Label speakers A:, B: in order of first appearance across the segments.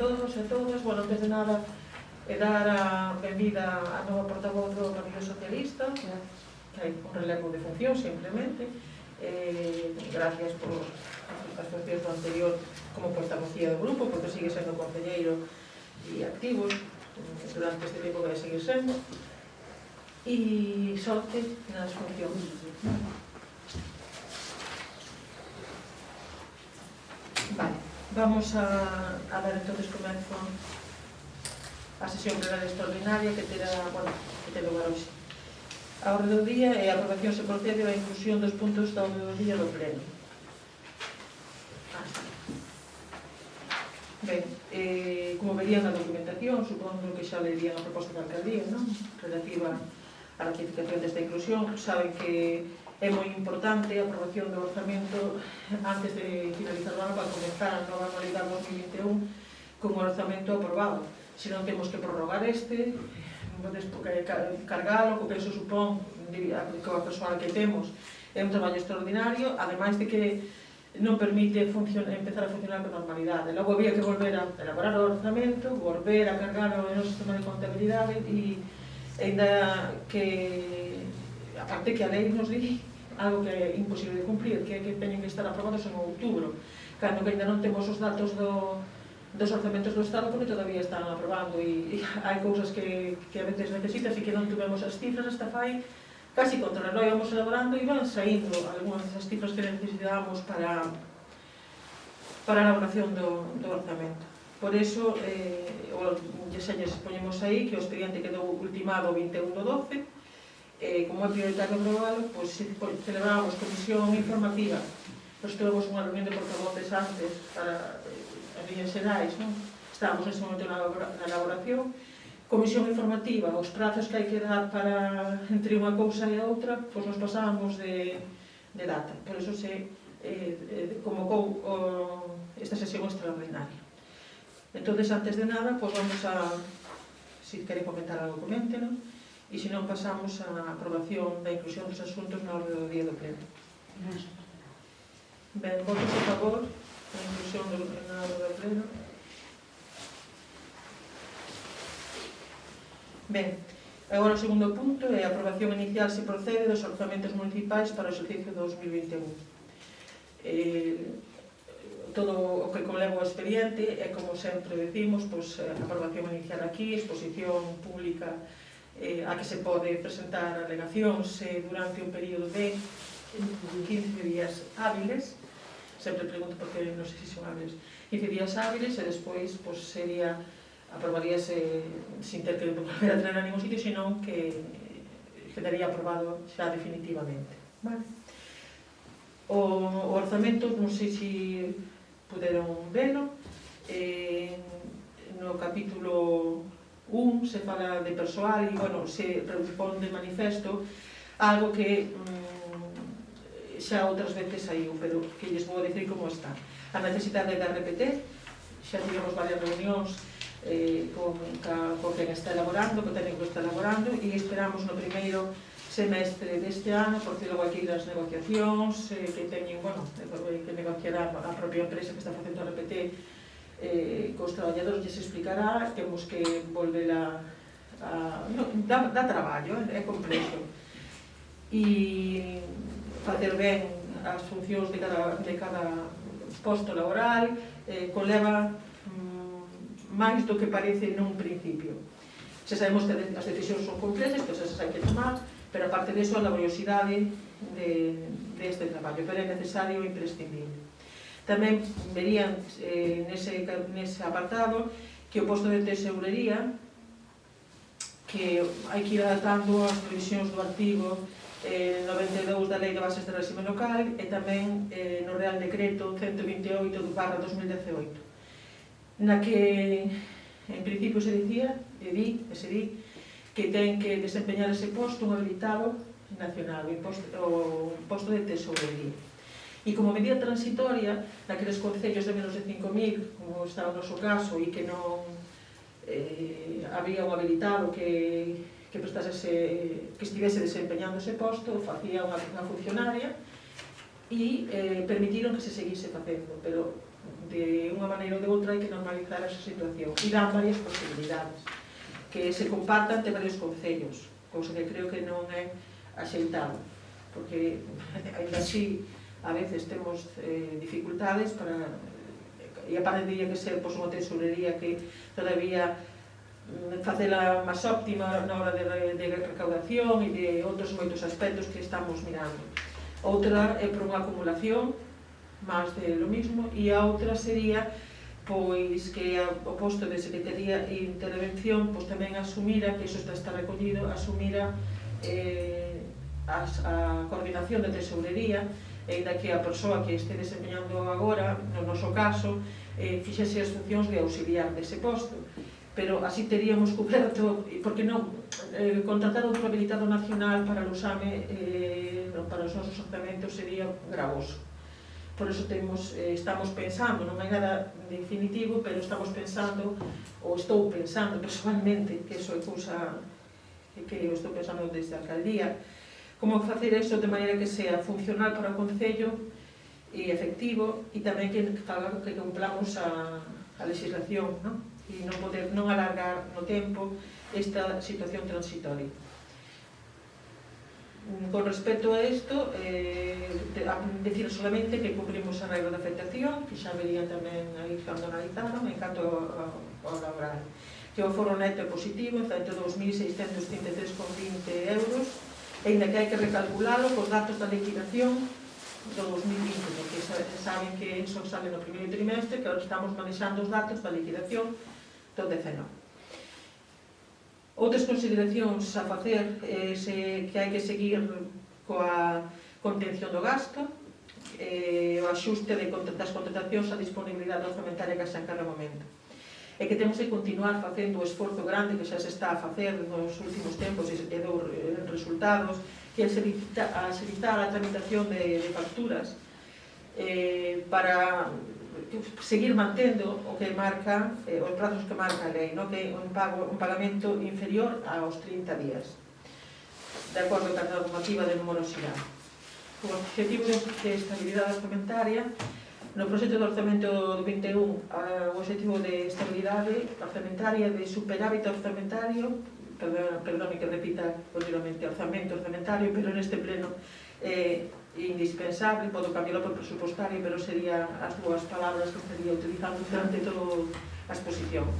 A: todos e todas. Bueno, antes de nada, dar a benvida á nova portavoz do Partido Socialista, que hai un relevo de función, simplemente. Gracias por as funcións do anterior como portavocía do grupo, porque sigue sendo concelleiro e activos durante este tempo que vai seguir sendo. E sorte nas funcións. Vale, vamos a dar entonces comezo a sesión plenaria extraordinaria que terá, bueno, que ten lugar hoxe. A orde do día e a aprobación se procede á inclusión dos puntos da orde do día do pleno. Ben, como verían na documentación, supondo que xa lerían a proposta da alcaldía, non? Relativa á ratificación desta inclusión. Saben que é moi importante a aprobación do orzamento antes de finalizar o ano para comenzar a nova anualidade 2021 con o orzamento aprobado. Se non temos que prorrogar este, cargalo, o que eso supón co persoal que temos é un traballo extraordinario, ademais de que non permite empezar a funcionar con normalidade. Logo había que volver a elaborar o orzamento, volver a cargalo no sistema de contabilidade e ainda que aparte que a lei nos di algo que é imposible de cumprir, que é que teñen que estar aprobados en outubro, cando que ainda non temos os datos dos orzamentos do Estado porque todavía están aprobando e hai cousas que a veces necesitas e que non tuvemos as cifras hasta fai casi contra o reloj, íbamos elaborando e iban saindo algunhas desas cifras que necesitábamos para a elaboración do orzamento. Por iso, xa lles poñemos aí que o expediente quedou ultimado o 21/12. Como é prioritario aprobado, celebramos comisión informativa. Nos tuvemos unha reunión de portavoces antes para as líneas xerais, non? Estábamos nese momento na elaboración. Comisión informativa, os prazos que hai que dar para entre unha cousa e outra, pois nos pasábamos de data. Por iso se convocou esta sesión extraordinaria. Entón, antes de nada, pois vamos a, se queren comentar algo, coménteno, e se non pasamos á aprobación da inclusión dos asuntos na orde do día do pleno. Ben, votos a favor da inclusión na orde do pleno. Ben, agora o segundo punto é a aprobación inicial se procede dos orzamentos municipais para o exercicio 2021. Todo o que conleva o expediente é, como sempre decimos, a aprobación inicial aquí, exposición pública a que se pode presentar alegacións durante un período de 15 días hábiles. Sempre pregunto porque non sei se son hábiles. 15 días hábiles e despois sería aprobaríase sin ter que volver a traer a ningún sitio, senón que quedaría aprobado xa definitivamente. O orzamento, non sei se puderon velo, no capítulo 1 se fala de persoal e, se pon de manifesto algo que xa outras veces saiu, pero que lles vou dicir como está. A necesidade de repetir, xa tivemos varias reunións con quen está elaborando, co técnico que está elaborando, e esperamos no primeiro semestre deste ano, porque logo aquí as negociacións que teñen, que negociará a propia empresa que está facendo a RPT cos traballadores, lles explicará, temos que volver dá traballo, é complexo, e facer ben as funcións de cada posto laboral conleva máis do que parece nun principio. Xa sabemos que as decisións son complexas, que esas hai que tomar, pero aparte disso a laboriosidade deste traballo, pero é necesario e imprescindible. Tamén verían nese apartado que o posto de tesourería, que hai que ir adaptando as previsións do artigo 92 da Lei de Bases de Réxime Local e tamén no Real Decreto 128/2018, na que en principio se dicía, se di que ten que desempeñar ese posto un habilitado nacional, o posto de tesourería. E como medida transitoria, naqueles concellos de menos de 5.000, como está o noso caso, e que non había un habilitado que estivese desempeñando ese posto, facía unha funcionaria e permitiron que se seguise facendo, pero de unha maneira ou de outra hai que normalizar esa situación e dan varias posibilidades que se compartan de varios concellos, cousa que creo que non é axeitado, porque ainda así a veces temos dificultades para, e aparte diría que ser unha tesourería que todavía facela máis óptima na hora de recaudación e de outros moitos aspectos que estamos mirando. Outra é por unha acumulación máis de lo mismo, e a outra sería pois que o posto de Secretaría e Intervención pois tamén asumira, que iso está recollido, asumira a coordinación de tesourería, ainda que a persoa que este desempeñando agora, no noso caso, fixese as funcións de auxiliar dese posto, pero así teríamos coberto, porque non contratar outro habilitado nacional para o exame para os nosos orzamentos sería gravoso. Por eso estamos pensando, non hai nada definitivo, pero estamos pensando, ou estou pensando personalmente, que iso é cousa que eu estou pensando desde a alcaldía, como facer iso de maneira que sea funcional para o concello e efectivo, e tamén que cumplamos a legislación, non? E non alargar no tempo esta situación transitoria. Con respecto a isto, decir solamente que cumprimos a regra de afectación, que xa verían tamén aí cando analizaron, en canto ao laboral, que o foro neto é positivo, en 102.633,20 euros, e ainda que hai que recalculalo cos datos da liquidación do 2020, porque saben que iso sale no primeiro trimestre, que agora estamos manexando os datos da liquidación do 19. Outras consideracións a facer que hai que seguir coa contención do gasto, o axuste das contratacións a disponibilidade orzamentaria que xa en cada momento. E que temos que continuar facendo o esforzo grande que xa se está a facer nos últimos tempos e dou resultados, que é facilitar a tramitación de facturas para seguir mantendo o que marca, os prazos que marca a lei, que é un pagamento inferior aos 30 días, de acordo con a normativa de morosidade. O objetivo de estabilidade orzamentaria, no proxecto de orzamento do 21, o objetivo de estabilidade orzamentaria, de superávit orzamentario, perdón que repita continuamente orzamento orzamentario, pero neste pleno indispensable, podo cambiarlo por presupostario, pero serían as dúas palabras que estaría utilizando durante toda a exposición.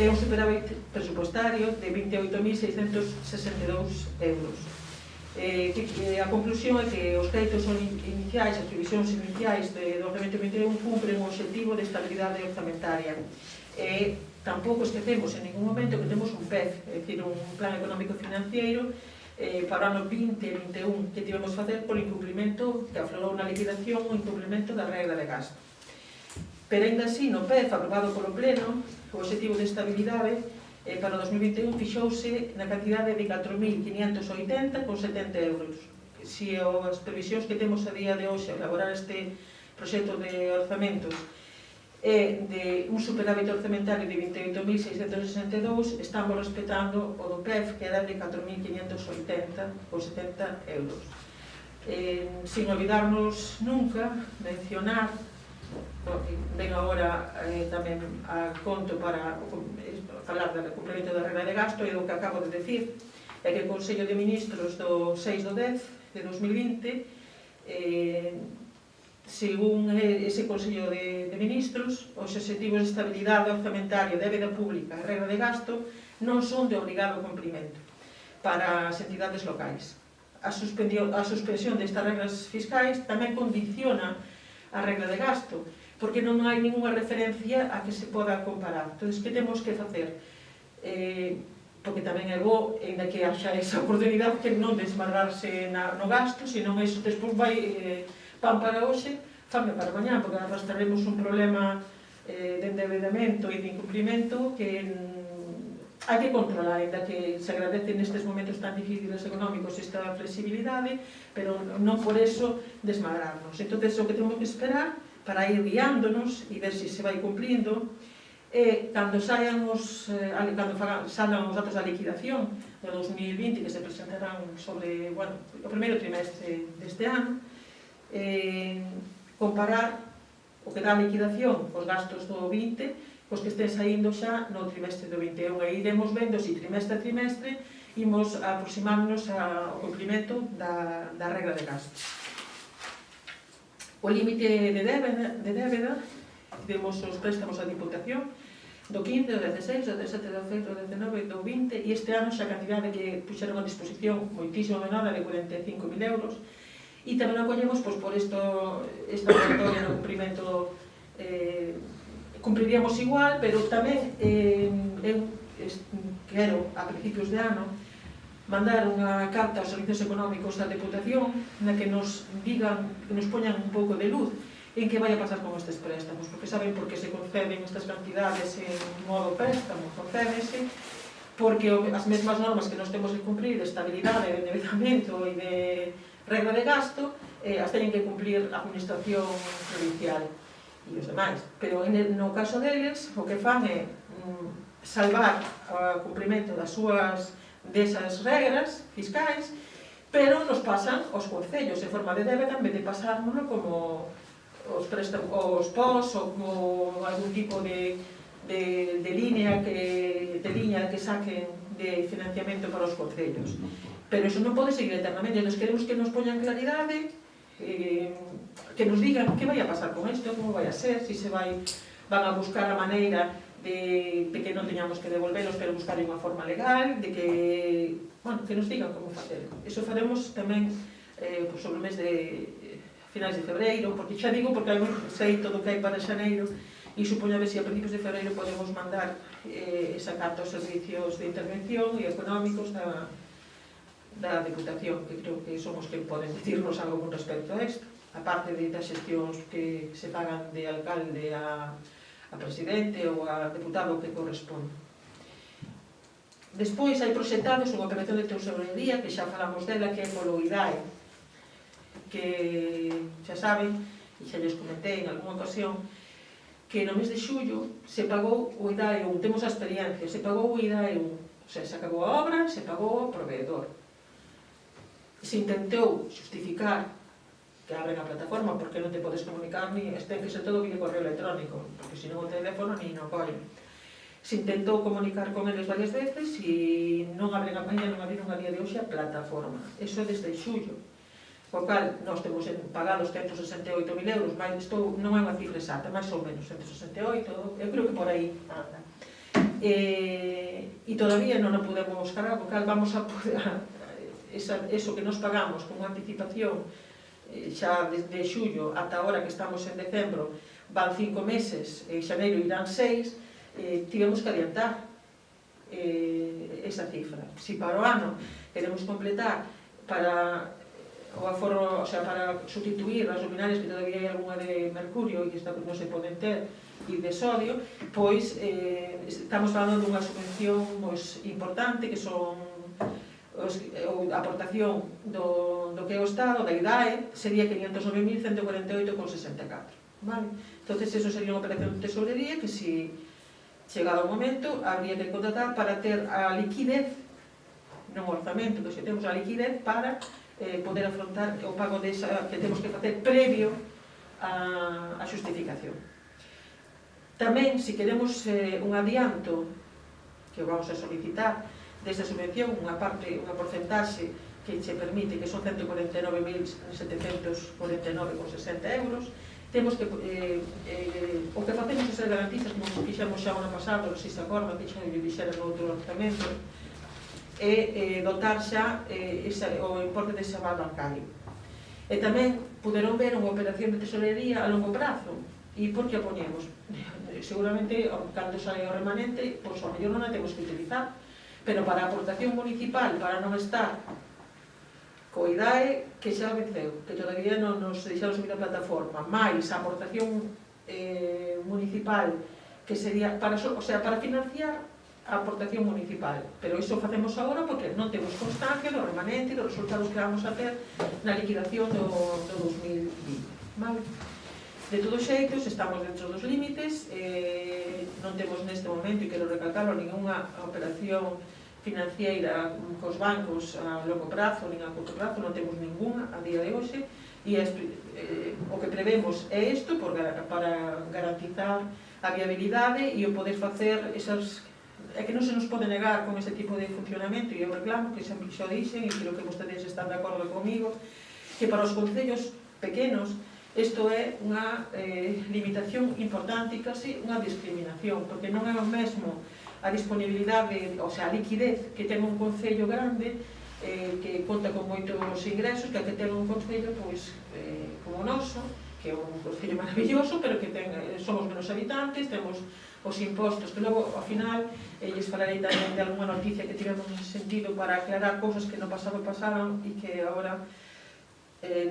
A: É un superávit presupostario de 28.662 euros. A conclusión é que os créditos iniciais, as previsións iniciais do orzamento 21 cumpren o objetivo de estabilidade orzamentaria. Tampouco esquecemos en ningún momento que temos un PEF, é dicir, un plan económico financiero para o ano 2021 que tivemos que facer por incumplimento que aflorou na liquidación o incumplimento da regra de gasto. Pero ainda así, no PEF aprobado polo Pleno, o objetivo de estabilidade para o 2021 fixouse na cantidade de 4.580,70 euros. Se as previsións que temos a día de hoxe a elaborar este proxecto de orzamentos é de un superávit orzamentario de 28.662, estamos respetando o do PEF, que era de 4.580,70 euros. Sin olvidarnos nunca mencionar, ven agora tamén a conto para falar do cumprimento da regra de gasto e do que acabo de decir, é que o Consello de Ministros do 6 do 10 de 2020 según ese Consello de Ministros, os obxectivos de estabilidade orzamentaria, débeda pública e regra de gasto non son de obrigado cumprimento para as entidades locais. A suspensión destas regras fiscais tamén condiciona a regra de gasto, porque non hai ninguna referencia a que se poda comparar. Entón, que temos que facer? Porque tamén é bo, ainda que haxa esa oportunidade, que non desmadrarse no gasto, senón iso despois vai pan para hoxe, fame para mañá, porque arrastraremos un problema de endeudamento e de incumprimento que hai que controlar, ainda que se agradece nestes momentos tan difíciles económicos esta flexibilidade, pero non por eso desmadrarnos. Entón, o que temos que esperar para ir guiándonos e ver se se vai cumplindo é cando salgan os datos da liquidación do 2020 que se presentarán sobre o primeiro trimestre deste ano, comparar o que dá liquidación os gastos do 20, os que estén saindo xa no trimestre do 21, e iremos vendo se trimestre a trimestre imos aproximarnos ao cumprimento da regra de gasto. O límite de débeda, temos os préstamos da Diputación, do 15, do 16, do 17, do 18, do 19, do 20, e este ano xa a cantidade que puxeron a disposición moitísimo menor, de 45.000 euros, e tamén acollemos por esta moratoria no cumprimento, cumpriríamos igual, pero tamén eu quero, a principios de ano, mandar unha carta aos servicios económicos da Deputación na que nos digan, que nos poñan un pouco de luz en que vai a pasar con estes préstamos, porque saben por que se conceden estas cantidades en modo préstamo, concédense porque as mesmas normas que nos temos que cumprir de estabilidade, de endeudamento e de regra de gasto, as teñen que cumplir a administración provincial e os demais, pero no caso deles o que fan é salvar o cumprimento desas regras fiscais, pero nos pasan os concellos en forma de débeda en vez de pasárnoslo como os POS ou como algún tipo de liña que saquen de financiamento para os concellos. Pero iso non pode seguir eternamente. Nos queremos que nos poñan claridade, que nos digan que vai a pasar con isto, como vai a ser, se van a buscar a maneira de que non teñamos que devolvelos, pero buscar unha forma legal, de que nos digan como facer. Iso faremos tamén sobre o mes de finais de febreiro, porque xa digo, porque sei todo o que hai para xaneiro, e supoño a ver se a principios de febreiro podemos mandar esa carta aos servicios de intervención e económicos da Deputación, que creo que son os que poden dicirnos algo con respecto a isto, aparte das xestións que se pagan de alcalde a presidente ou a deputado que corresponde. Despois hai proxectados unha operación de tesorería, que xa falamos dela, que é polo IDAE, que xa saben, e xa lles comentei en algunha ocasión, que no mes de xullo se pagou o IDAE 1, temos a experiencia, se pagou o IDAE 1, o sea, se acabou a obra, se pagou o proveedor. Se intentou justificar que abren a plataforma porque non te podes comunicar, ni ten que ser todo vía correo electrónico, porque senón o teléfono ni non collen. Se intentou comunicar con eles varias veces e non abriron a día de hoxe a plataforma. Eso é desde xullo. O cal, nós temos pagados 168.000 euros, non é unha cifra exata, máis ou menos, 168, eu creo que por aí anda. E todavía non o podemos cargar, o cal vamos a poder, eso que nos pagamos con anticipación, xa desde xullo ata ahora que estamos en decembro, van 5 meses, en xaneiro irán 6, tivemos que adiantar esa cifra. Si para o ano queremos completar para o aforo, o sea, para sustituir as luminarias que todavía hai algunha de mercurio e que non se poden ter, e de sodio, pois estamos falando dunha subvención importante, que son a aportación do que é o Estado, da IDAE, sería 509.148,64. Entón, eso sería unha operación de tesorería que, se chegado o momento, habría que contratar para ter a liquidez, non o orzamento, que temos a liquidez para poder afrontar o pago que temos que facer previo a xustificación. Tamén, se queremos un adianto, que vamos a solicitar desta subvención, unha porcentaxe que che permite, que son 149.749,60 euros, temos que, o que facemos é ser garantistas, como fixemos xa o ano pasado, se se acordan, que xa o dixera no outro orzamento, e dotar xa o importe dese aval bancario. E tamén puderon ver unha operación de tesorería a longo prazo. E por que a poñemos? Seguramente, cando sae o remanente, pois ao mellor non a temos que utilizar, pero para a aportación municipal, para non estar co IDAE, que xa venceu, que todavía non nos deixaron subir a plataforma, máis a aportación municipal, que sería para financiar a aportación municipal, pero iso facemos agora porque non temos constancia do remanente e dos resultados que vamos a ter na liquidación do 2020. De todos xeitos, estamos dentro dos límites, non temos neste momento, e quero recalcarlo, ninguna operación financiera cos bancos a longo prazo nin a curto prazo, non temos ninguna a día de hoxe, e o que prevemos é isto para garantizar a viabilidade e o poder facer esas... É que non se nos pode negar con ese tipo de funcionamento, e eu reclamo, que sempre xo dixen, e creo que vostedes están de acordo comigo, que para os concellos pequenos isto é unha limitación importante e casi unha discriminación, porque non é o mesmo a disponibilidade, ou sea, a liquidez que ten un concello grande que conta con moitos ingresos que a que ten un concello pois, como o noso, que é un concello maravilloso, pero que somos menos habitantes, temos os impostos, que logo, ao final, lles falarei tamén de alguna noticia que tivemos nese sentido para aclarar cousas que no pasado pasaron e que agora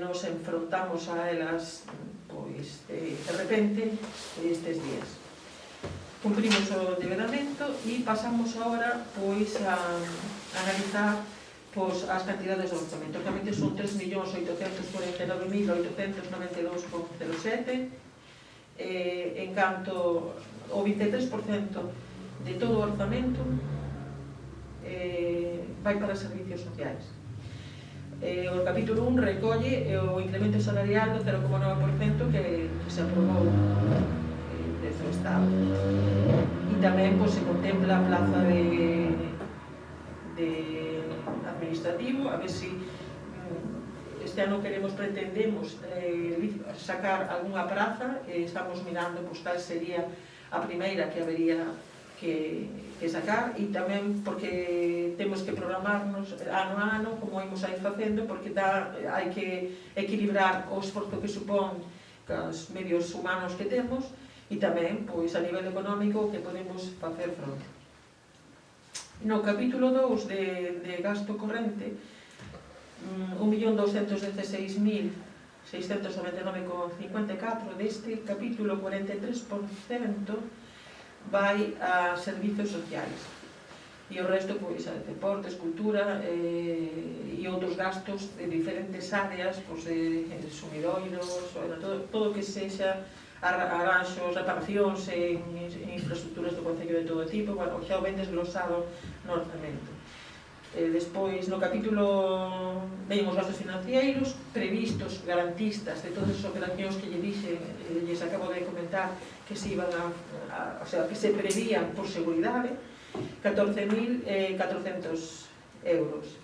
A: nos enfrontamos a elas pois, de repente estes días. Cumprimos o endeudamento e pasamos agora pois, a analizar pois, as cantidades do orzamento. Realmente son 3.849.892,07. En canto o 23% de todo o orzamento vai para servicios sociais. O capítulo 1 recolle o incremento salarial do 0,9% que se aprobou desde o Estado. E tamén pois, se contempla a plaza de administrativo, a ver se este ano pretendemos sacar algunha praza, estamos mirando pois, cal sería a primeira que habería que sacar, e tamén porque temos que programarnos ano a ano como imos a ir facendo, porque hai que equilibrar o esforzo que supón cos medios humanos que temos e tamén pois, a nivel económico que podemos facer fronte. No capítulo 2 de gasto corrente, 1.216.699,54, deste capítulo 43% vai a servicios sociais e o resto pois, a deportes, cultura e outros gastos de diferentes áreas, pois, sumidoiros, todo que sexa arranxos, reparacións en infraestructuras do Concello de todo tipo, bueno, xa o ben desglosado no orzamento. Despois, no capítulo veñen os gastos financeiros previstos, garantistas de todas as operacións que lles acabo de comentar que se iban o sea, que se prevían por seguridade, 14.400 euros.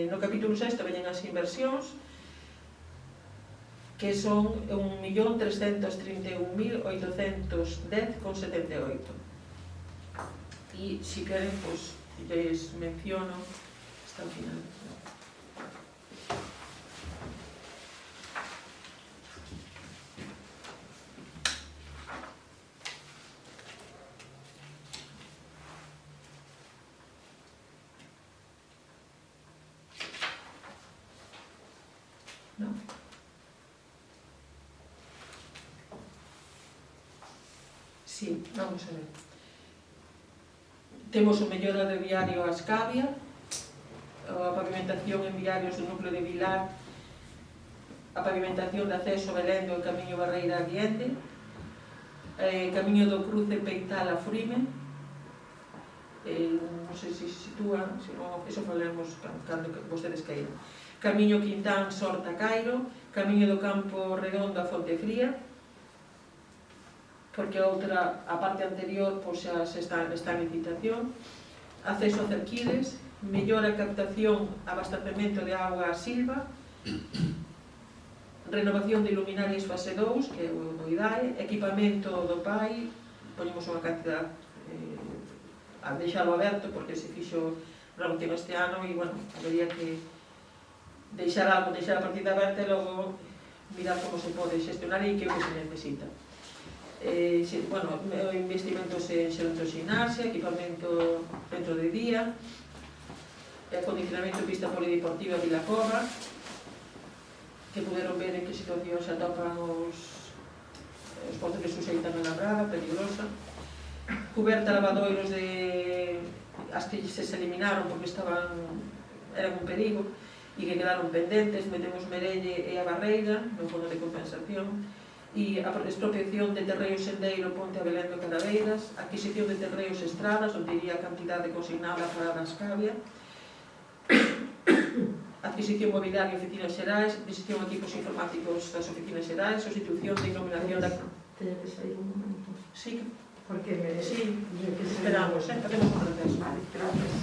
A: No capítulo 6 veñen as inversións, que son 1.331.810,78. E, se queren, pois, les menciono hasta o final. No. Sí, vamos a ver. Temos o mellora do viario a Ascavia, a pavimentación en viarios do núcleo de Vilar, a pavimentación de acceso a Belén do Camiño Barreira a Guiende, Camiño do Cruce Peital a Frime, non sei se se sitúa, se non, eso falaremos cando vostedes queiran. Camiño Quintán Sorta Cairo, Camiño do Campo Redondo a Fonte Fría, porque a parte anterior pois, xa está en licitación, acceso a Cerquiles, mellora a captación, abastecemento de auga a Silva, renovación de iluminarias fase 2, que é o do IDAE, equipamento do PAI, ponemos unha cantidad a deixalo aberto porque se fixo realmente este ano e, bueno, habería que deixar algo, deixar a partida aberta e logo mirar como se pode gestionar e que o que se necesita. Bueno, investimentos en xerontogimnasia, equipamento centro de día, acondicionamento pista polideportiva Vilacova, que puderon ver en que situación se atopan os pozos de Suseitan na Labrada, peligrosa, cuberta lavadoiros de as que se eliminaron porque eran un perigo e que quedaron pendentes, metemos Merelle e a Barreira no fondo de compensación, e a expropiación de terreos sendeiro Ponte a Belén do Cadaveiras, adquisición de terreos estradas, onde iría a cantidade consignada para a Rascavia, adquisición mobiliaria e oficinas xerais, adquisición de equipos informáticos das oficinas xerais, sustitución de iluminación da...
B: Tedes aí un momento.
A: Sí,
B: Porque me...
A: sí, esperamos, facemos un receso.
B: Vale, gracias.